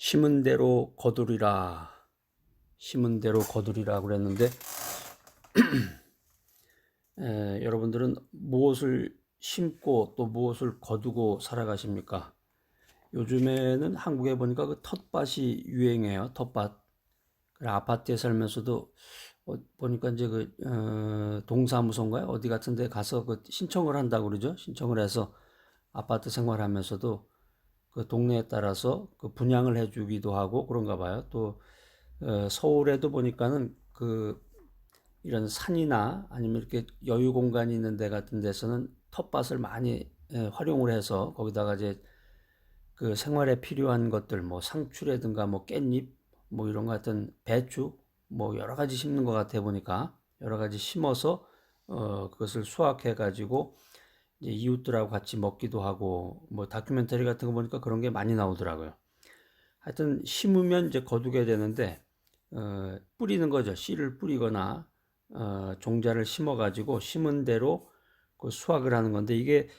심은 대로 거두리라. 심은 대로 거두리라 그랬는데 여러분들은 무엇을 심고 또 무엇을 거두고 살아가십니까? 요즘에는 한국에 보니까 그 텃밭이 유행해요. 텃밭. 아파트에 살면서도 보니까 이제 동사무소인가요? 어디 같은 데 가서 그 신청을 한다고 그러죠. 신청을 해서 아파트 생활하면서도 그 동네에 따라서 그 분양을 해주기도 하고 그런가 봐요. 또 서울에도 보니까는 그 이런 산이나 아니면 이렇게 여유 공간이 있는 데 같은 데서는 텃밭을 많이 활용을 해서 거기다가 이제 그 생활에 필요한 것들 뭐 상추라든가 뭐 깻잎 뭐 이런 것 같은 배추 뭐 여러 가지 심는 것 같아 보니까 여러 가지 심어서 그것을 수확해 가지고 이제 이웃들하고 같이 먹기도 하고 뭐 다큐멘터리 같은 거 보니까 그런 게 많이 나오더라고요. 하여튼 심으면 이제 거두게 되는데 뿌리는 거죠. 씨를 뿌리거나 종자를 심어 가지고 심은 대로 그 수확을 하는 건데 이게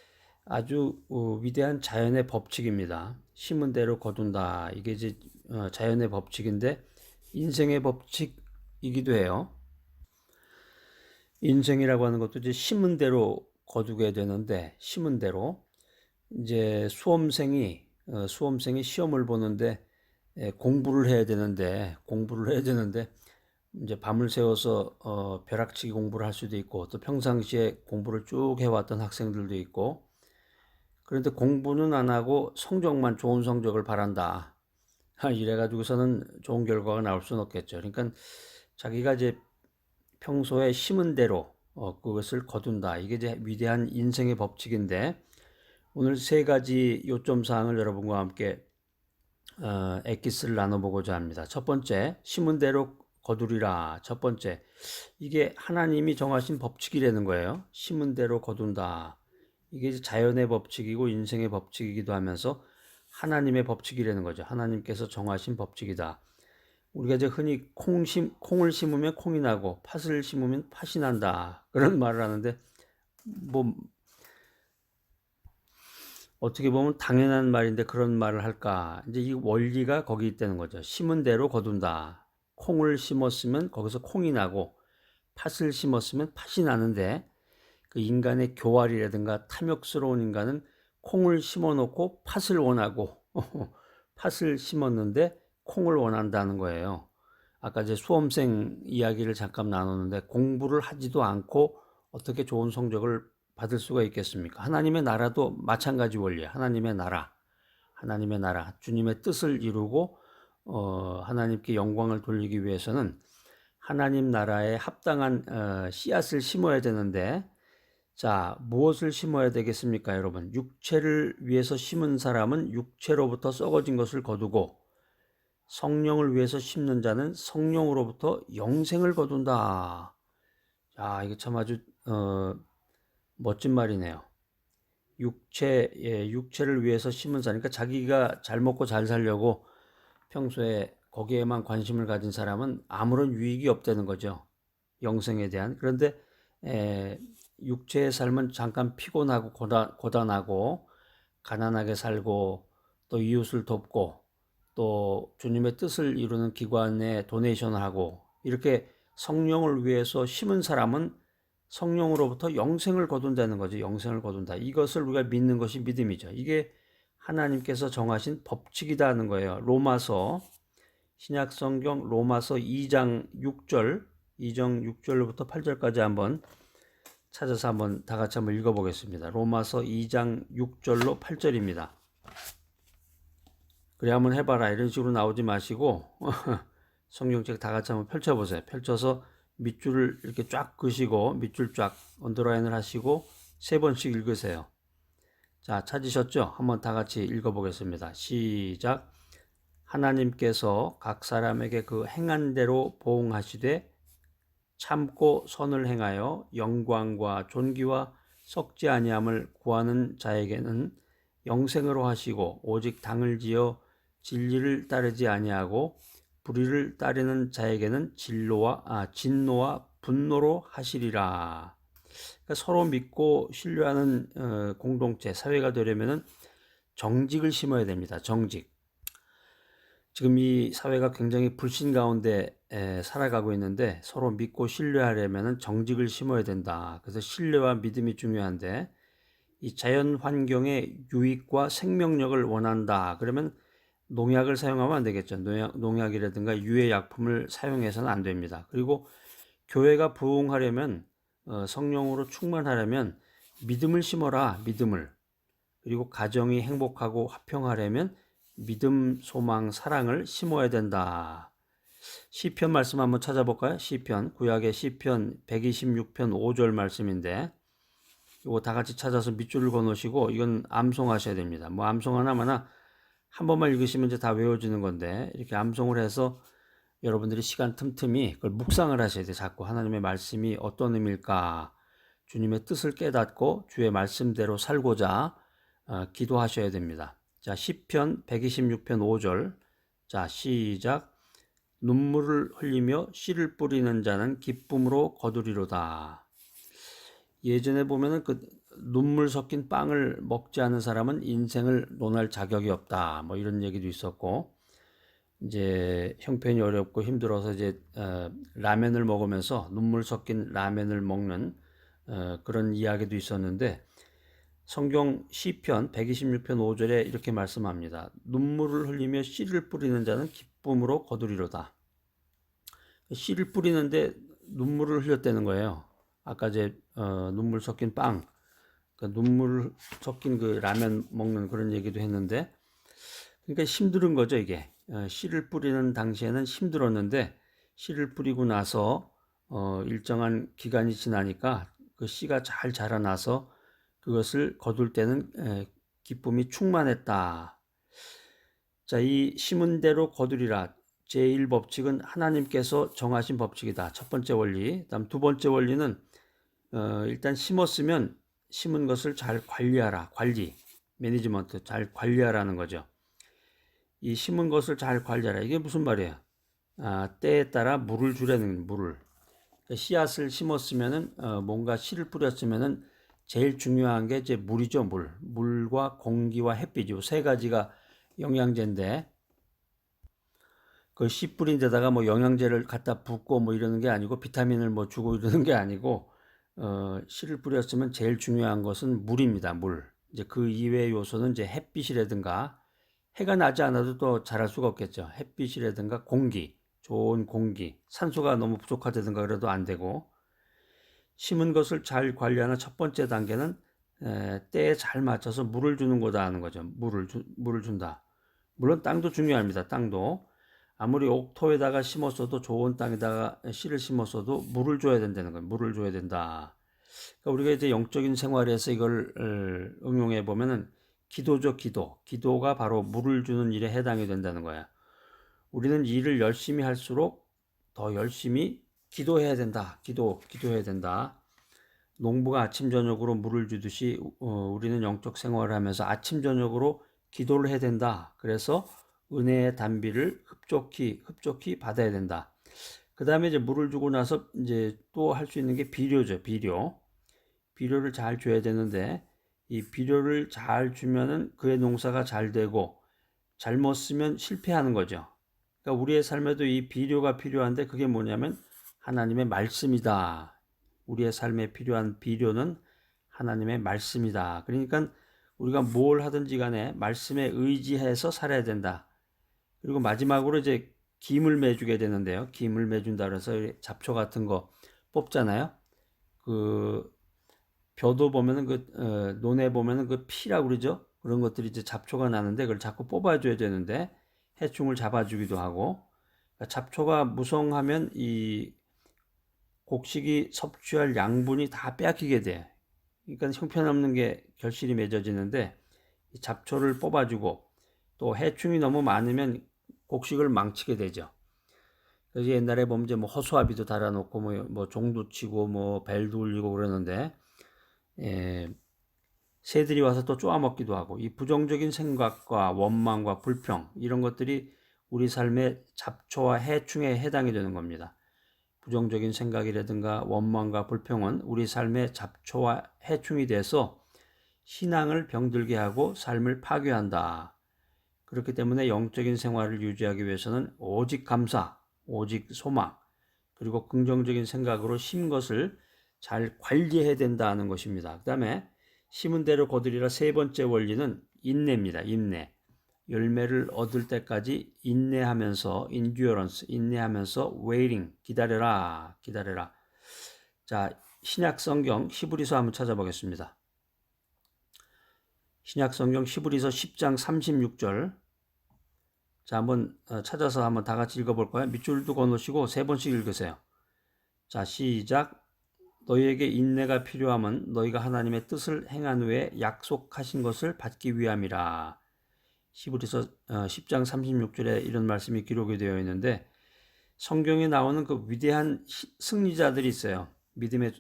아주 위대한 자연의 법칙입니다. 심은 대로 거둔다. 이게 이제 자연의 법칙인데 인생의 법칙이기도 해요. 인생이라고 하는 것도 이제 심은 대로 거두게 되는데 심은 대로 이제 수험생이 시험을 보는데 공부를 해야 되는데 이제 밤을 새워서 벼락치기 공부를 할 수도 있고 또 평상시에 공부를 쭉 해왔던 학생들도 있고 그런데 공부는 안 하고 성적만 좋은 성적을 바란다. 이래가지고서는 좋은 결과가 나올 수는 없겠죠. 그러니까 자기가 이제 평소에 심은 대로 그것을 거둔다. 이게 이제 위대한 인생의 법칙인데 오늘 세 가지 요점 사항을 여러분과 함께 엑기스를 나눠보고자 합니다. 첫 번째, 심은 대로 거두리라. 첫 번째, 이게 하나님이 정하신 법칙이라는 거예요. 심은 대로 거둔다. 이게 이제 자연의 법칙이고 인생의 법칙이기도 하면서 하나님의 법칙이라는 거죠. 하나님께서 정하신 법칙이다. 우리가 이제 흔히 콩을 심으면 콩이 나고 팥을 심으면 팥이 난다. 그런 말을 하는데 뭐 어떻게 보면 당연한 말인데 그런 말을 할까? 이제 이 원리가 거기 있다는 거죠. 심은 대로 거둔다. 콩을 심었으면 거기서 콩이 나고 팥을 심었으면 팥이 나는데 그 인간의 교활이라든가 탐욕스러운 인간은 콩을 심어놓고 팥을 원하고 팥을 심었는데 콩을 원한다는 거예요. 아까 이제 수험생 이야기를 잠깐 나눴는데 공부를 하지도 않고 어떻게 좋은 성적을 받을 수가 있겠습니까? 하나님의 나라도 마찬가지 원리예요. 하나님의 나라, 주님의 뜻을 이루고 하나님께 영광을 돌리기 위해서는 하나님 나라에 합당한 씨앗을 심어야 되는데 자, 무엇을 심어야 되겠습니까, 여러분? 육체를 위해서 심은 사람은 육체로부터 썩어진 것을 거두고 성령을 위해서 심는 자는 성령으로부터 영생을 거둔다. 자, 이게 참 아주 멋진 말이네요. 육체를 위해서 심은 사, 그러니까 자기가 잘 먹고 잘 살려고 평소에 거기에만 관심을 가진 사람은 아무런 유익이 없다는 거죠. 영생에 대한. 그런데 육체의 삶은 잠깐 피곤하고 고단하고 가난하게 살고 또 이웃을 돕고 또 주님의 뜻을 이루는 기관에 도네이션을 하고 이렇게 성령을 위해서 심은 사람은 성령으로부터 영생을 거둔다는 거죠. 영생을 거둔다. 이것을 우리가 믿는 것이 믿음이죠. 이게 하나님께서 정하신 법칙이다는 거예요. 신약성경 로마서 2장 6절로부터 8절까지 한번 찾아서 한번 다 같이 한번 읽어보겠습니다. 로마서 2장 6절로 8절입니다. 그래 한번 해봐라 이런 식으로 나오지 마시고 성경책 다 같이 한번 펼쳐보세요. 펼쳐서 밑줄을 이렇게 쫙 그시고 밑줄 쫙 언더라인을 하시고 세 번씩 읽으세요. 자, 찾으셨죠? 한번 다 같이 읽어보겠습니다. 시작. 하나님께서 각 사람에게 그 행한 대로 보응하시되 참고 선을 행하여 영광과 존귀와 썩지 아니함을 구하는 자에게는 영생으로 하시고 오직 당을 지어 진리를 따르지 아니하고 불의를 따르는 자에게는 진노와 분노로 하시리라. 그러니까 서로 믿고 신뢰하는 공동체, 사회가 되려면 정직을 심어야 됩니다. 정직. 지금 이 사회가 굉장히 불신 가운데 살아가고 있는데 서로 믿고 신뢰하려면 정직을 심어야 된다. 그래서 신뢰와 믿음이 중요한데 이 자연 환경의 유익과 생명력을 원한다. 그러면 농약을 사용하면 안 되겠죠. 농약이라든가 유해 약품을 사용해서는 안 됩니다. 그리고 교회가 부흥하려면 성령으로 충만하려면 믿음을 심어라. 믿음을. 그리고 가정이 행복하고 화평하려면 믿음, 소망, 사랑을 심어야 된다. 시편 말씀 한번 찾아볼까요? 시편, 구약의 시편 126편 5절 말씀인데 이거 다 같이 찾아서 밑줄을 그어놓으시고 이건 암송하셔야 됩니다. 뭐 암송 하나마나 한 번만 읽으시면 이제 다 외워지는 건데 이렇게 암송을 해서 여러분들이 시간 틈틈이 그걸 묵상을 하셔야 돼요. 자꾸 하나님의 말씀이 어떤 의미일까? 주님의 뜻을 깨닫고 주의 말씀대로 살고자 기도하셔야 됩니다. 자, 시편 126편 5절. 자, 시작. 눈물을 흘리며 씨를 뿌리는 자는 기쁨으로 거두리로다. 예전에 보면은 그 눈물 섞인 빵을 먹지 않은 사람은 인생을 논할 자격이 없다. 뭐 이런 얘기도 있었고, 이제 형편이 어렵고 힘들어서 이제 라면을 먹으면서 눈물 섞인 라면을 먹는 그런 이야기도 있었는데 성경 시편 126편 5절에 이렇게 말씀합니다. 눈물을 흘리며 씨를 뿌리는 자는 기쁨으로 거두리로다. 씨를 뿌리는데 눈물을 흘렸다는 거예요. 아까 이제 눈물 섞인 빵, 눈물 섞인 그 라면 먹는 그런 얘기도 했는데, 그러니까 힘든 거죠 이게. 씨를 뿌리는 당시에는 힘들었는데 씨를 뿌리고 나서 일정한 기간이 지나니까 그 씨가 잘 자라나서 그것을 거둘 때는 기쁨이 충만했다. 자, 이 심은 대로 거두리라. 제1법칙은 하나님께서 정하신 법칙이다. 첫 번째 원리. 다음 두 번째 원리는 일단 심었으면 심은 것을 잘 관리하라. 관리, 매니지먼트 잘 관리하라는 거죠. 이 심은 것을 잘 관리하라. 이게 무슨 말이에요? 때에 따라 물을 주라는 물을. 그러니까 씨앗을 심었으면은 뭔가 씨를 뿌렸으면은 제일 중요한 게 이제 물이죠, 물. 물과 공기와 햇빛 이 세 가지가 영양제인데 그 씨 뿌린 데다가 뭐 영양제를 갖다 붓고 뭐 이러는 게 아니고 비타민을 뭐 주고 이러는 게 아니고 씨를 뿌렸으면 제일 중요한 것은 물입니다, 물. 이제 그 이외의 요소는 이제 햇빛이라든가 해가 나지 않아도 또 자랄 수가 없겠죠. 햇빛이라든가 공기, 좋은 공기, 산소가 너무 부족하다든가 그래도 안 되고 심은 것을 잘 관리하는 첫 번째 단계는 때에 잘 맞춰서 물을 주는 거다 하는 거죠. 물을 준다. 물론 땅도 중요합니다. 땅도. 아무리 옥토에다가 심었어도 좋은 땅에다가 씨를 심었어도 물을 줘야 된다는 거예요. 물을 줘야 된다. 그러니까 우리가 이제 영적인 생활에서 이걸 응용해 보면은 기도죠, 기도. 기도가 바로 물을 주는 일에 해당이 된다는 거야. 우리는 일을 열심히 할수록 더 열심히 기도해야 된다. 기도해야 된다. 농부가 아침 저녁으로 물을 주듯이 우리는 영적 생활을 하면서 아침 저녁으로 기도를 해야 된다. 그래서 은혜의 단비를 흡족히 받아야 된다. 그 다음에 이제 물을 주고 나서 이제 또 할 수 있는 게 비료죠, 비료. 비료를 잘 줘야 되는데 이 비료를 잘 주면은 그의 농사가 잘 되고 잘못 쓰면 실패하는 거죠. 그러니까 우리의 삶에도 이 비료가 필요한데 그게 뭐냐면 하나님의 말씀이다. 우리의 삶에 필요한 비료는 하나님의 말씀이다. 그러니까 우리가 뭘 하든지 간에 말씀에 의지해서 살아야 된다. 그리고 마지막으로 이제 김을 매주게 되는데요. 김을 매준다 그래서 잡초 같은 거 뽑잖아요. 그 벼도 보면은 논에 보면은 그 피라고 그러죠. 그런 것들이 이제 잡초가 나는데 그걸 자꾸 뽑아줘야 되는데 해충을 잡아주기도 하고 그러니까 잡초가 무성하면 이 곡식이 섭취할 양분이 다 빼앗기게 돼. 그러니까 형편없는 게 결실이 맺어지는데 이 잡초를 뽑아주고 또 해충이 너무 많으면 곡식을 망치게 되죠. 그래서 옛날에 보면 이제 뭐 허수아비도 달아놓고 뭐 종도 치고 뭐 벨도 울리고 그러는데 새들이 와서 또 쪼아먹기도 하고 이 부정적인 생각과 원망과 불평 이런 것들이 우리 삶의 잡초와 해충에 해당이 되는 겁니다. 부정적인 생각이라든가 원망과 불평은 우리 삶의 잡초와 해충이 돼서 신앙을 병들게 하고 삶을 파괴한다. 그렇기 때문에 영적인 생활을 유지하기 위해서는 오직 감사, 오직 소망, 그리고 긍정적인 생각으로 심은 것을 잘 관리해야 된다는 것입니다. 그 다음에 심은 대로 거두리라 세 번째 원리는 인내입니다. 인내. 열매를 얻을 때까지 인내하면서 endurance, 인내하면서 waiting, 기다려라, 기다려라. 자, 신약 성경 히브리서 한번 찾아보겠습니다. 신약 성경 히브리서 10장 36절. 자, 한번 찾아서 한번 다 같이 읽어볼까요? 밑줄도 거놓으시고 세 번씩 읽으세요. 자, 시작. 너희에게 인내가 필요함은 너희가 하나님의 뜻을 행한 후에 약속하신 것을 받기 위함이라. 히브리서 10장 36절에 이런 말씀이 기록이 되어 있는데, 성경에 나오는 그 위대한 승리자들이 있어요. 믿음의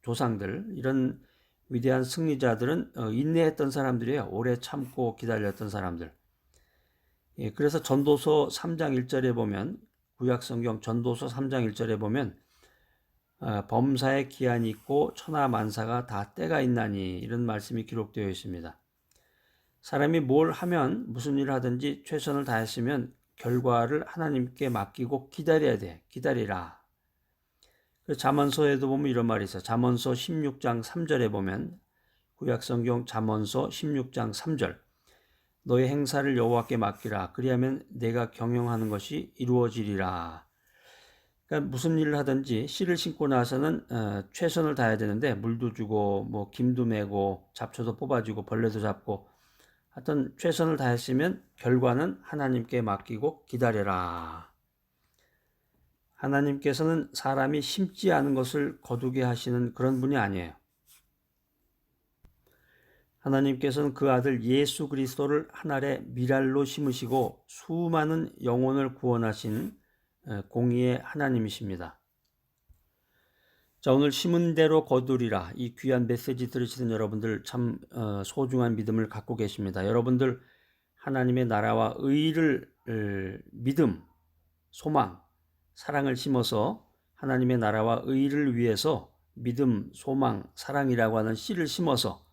조상들. 이런 위대한 승리자들은 인내했던 사람들이에요. 오래 참고 기다렸던 사람들. 예, 그래서 전도서 3장 1절에 보면, 구약성경 전도서 3장 1절에 보면 범사에 기한이 있고 천하 만사가 다 때가 있나니, 이런 말씀이 기록되어 있습니다. 사람이 뭘 하면, 무슨 일을 하든지 최선을 다했으면 결과를 하나님께 맡기고 기다려야 돼. 기다리라. 잠언서에도 보면 이런 말이 있어요. 잠언서 16장 3절에 보면, 구약성경 잠언서 16장 3절. 너의 행사를 여호와께 맡기라. 그리하면 내가 경영하는 것이 이루어지리라. 그러니까 무슨 일을 하든지 씨를 심고 나서는 최선을 다해야 되는데, 물도 주고 뭐 김도 매고 잡초도 뽑아주고 벌레도 잡고, 하여튼 최선을 다했으면 결과는 하나님께 맡기고 기다려라. 하나님께서는 사람이 심지 않은 것을 거두게 하시는 그런 분이 아니에요. 하나님께서는 그 아들 예수 그리스도를 하늘에 미랄로 심으시고 수많은 영혼을 구원하신 공의의 하나님이십니다. 자, 오늘 심은 대로 거두리라, 이 귀한 메시지 들으시는 여러분들 참 소중한 믿음을 갖고 계십니다. 여러분들 하나님의 나라와 의를 믿음, 소망, 사랑을 심어서 하나님의 나라와 의를 위해서 믿음, 소망, 사랑이라고 하는 씨를 심어서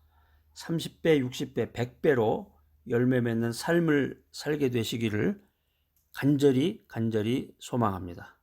30배, 60배, 100배로 열매 맺는 삶을 살게 되시기를 간절히 소망합니다.